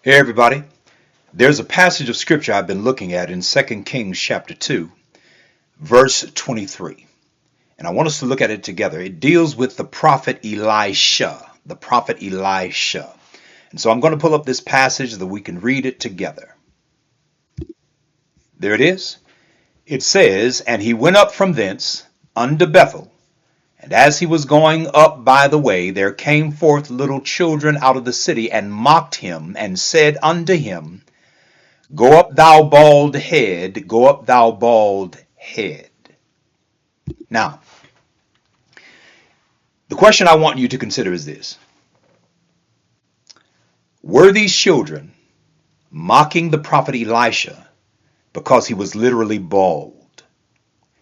Hey everybody, there's a passage of scripture I've been looking at in 2 Kings chapter 2, verse 23. And I want us to look at it together. It deals with the prophet Elisha, And so I'm going to pull up this passage so that we can read it together. There it is. It says, "And he went up from thence unto Bethel. And as he was going up by the way, there came forth little children out of the city, and mocked him, and said unto him, Go up, thou bald head, go up, thou bald head." Now, the question I want you to consider is this. Were these children mocking the prophet Elisha because he was literally bald?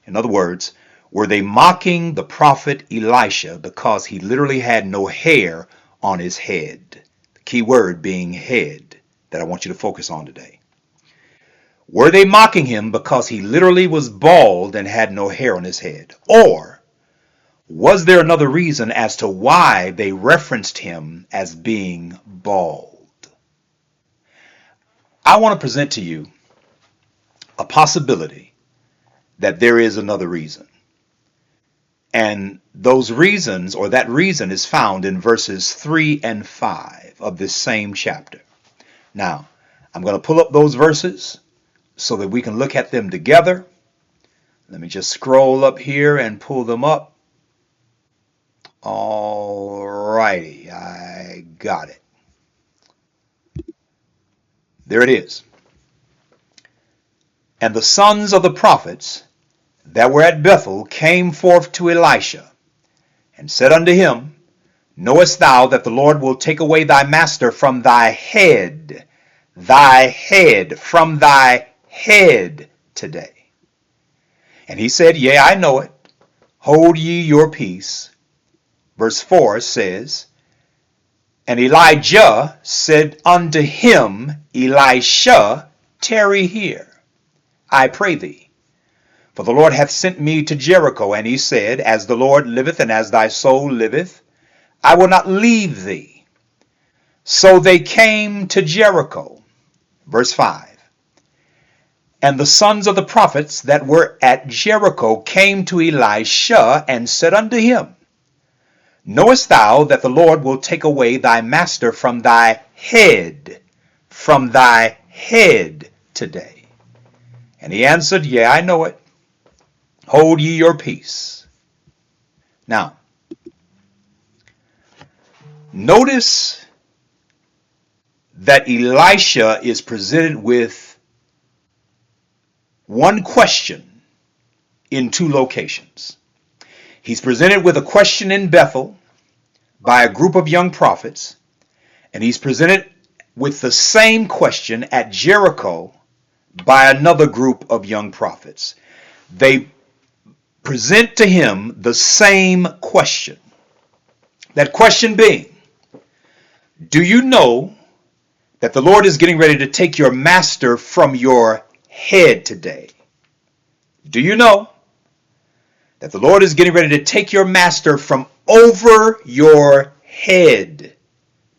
In other words, were they mocking the prophet Elisha because he literally had no hair on his head? The key word being head that I want you to focus on today. Were they mocking him because he literally was bald and had no hair on his head? Or was there another reason as to why they referenced him as being bald? I want to present to you a possibility that there is another reason. And those reasons, or that reason, is found in verses 3 and 5 of this same chapter. Now, I'm going to pull up those verses so that we can look at them together. Let me just scroll up here and pull them up. All righty, I got it. There it is. "And the sons of the prophets that were at Bethel came forth to Elisha, and said unto him, Knowest thou that the Lord will take away thy master from thy head today? And he said, Yea, I know it. Hold ye your peace." Verse 4 says, "And Elijah said unto him, Elisha, tarry here, I pray thee. For the Lord hath sent me to Jericho. And he said, As the Lord liveth, and as thy soul liveth, I will not leave thee. So they came to Jericho." Verse 5. "And the sons of the prophets that were at Jericho came to Elisha, and said unto him, Knowest thou that the Lord will take away thy master from thy head today? And he answered, Yea, I know it. Hold ye your peace." Now, notice that Elisha is presented with one question in two locations. He's presented with a question in Bethel by a group of young prophets, and he's presented with the same question at Jericho by another group of young prophets. They present to him the same question. That question being, do you know that the Lord is getting ready to take your master from your head today? Do you know that the Lord is getting ready to take your master from over your head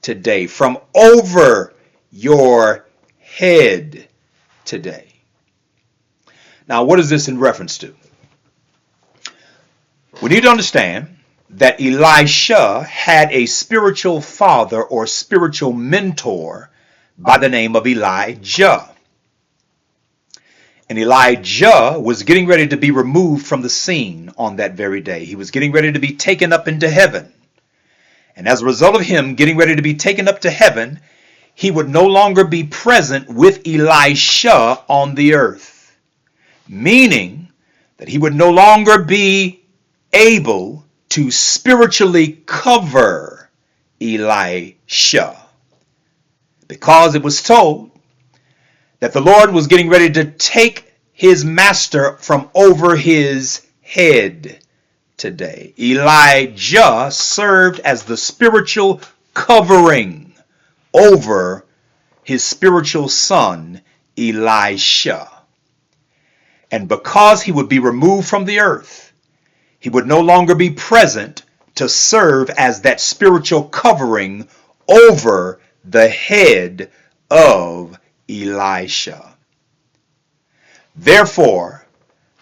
today? From over your head today. Now, what is this in reference to? We need to understand that Elisha had a spiritual father or spiritual mentor by the name of Elijah. And Elijah was getting ready to be removed from the scene on that very day. He was getting ready to be taken up into heaven. And as a result of him getting ready to be taken up to heaven, he would no longer be present with Elisha on the earth. Meaning that he would no longer be able to spiritually cover Elisha, because it was told that the Lord was getting ready to take his master from over his head today. Elijah served as the spiritual covering over his spiritual son Elisha. And because he would be removed from the earth, he would no longer be present to serve as that spiritual covering over the head of Elisha. Therefore,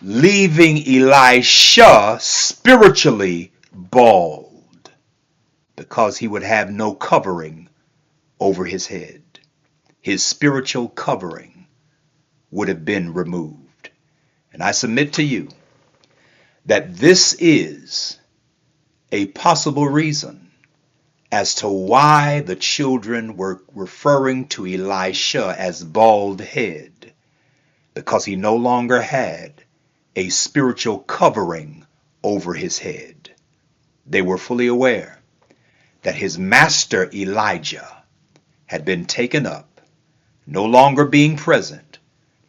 leaving Elisha spiritually bald, because he would have no covering over his head. His spiritual covering would have been removed. And I submit to you that this is a possible reason as to why the children were referring to Elisha as Baldhead, because he no longer had a spiritual covering over his head. They were fully aware that his master Elijah had been taken up, no longer being present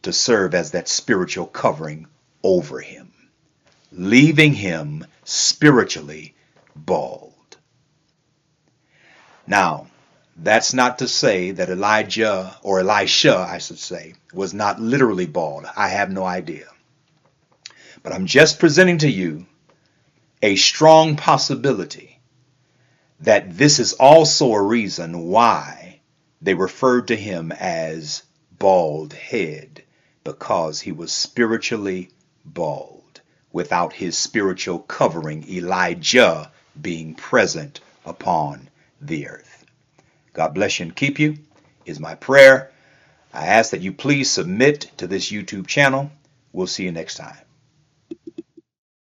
to serve as that spiritual covering over him, leaving him spiritually bald. Now, that's not to say that Elijah, or Elisha, I should say, was not literally bald. I have no idea. But I'm just presenting to you a strong possibility that this is also a reason why they referred to him as bald head, because he was spiritually bald, without his spiritual covering, Elijah, being present upon the earth. God bless you and keep you is my prayer. I ask that you please submit to this YouTube channel. We'll see you next time.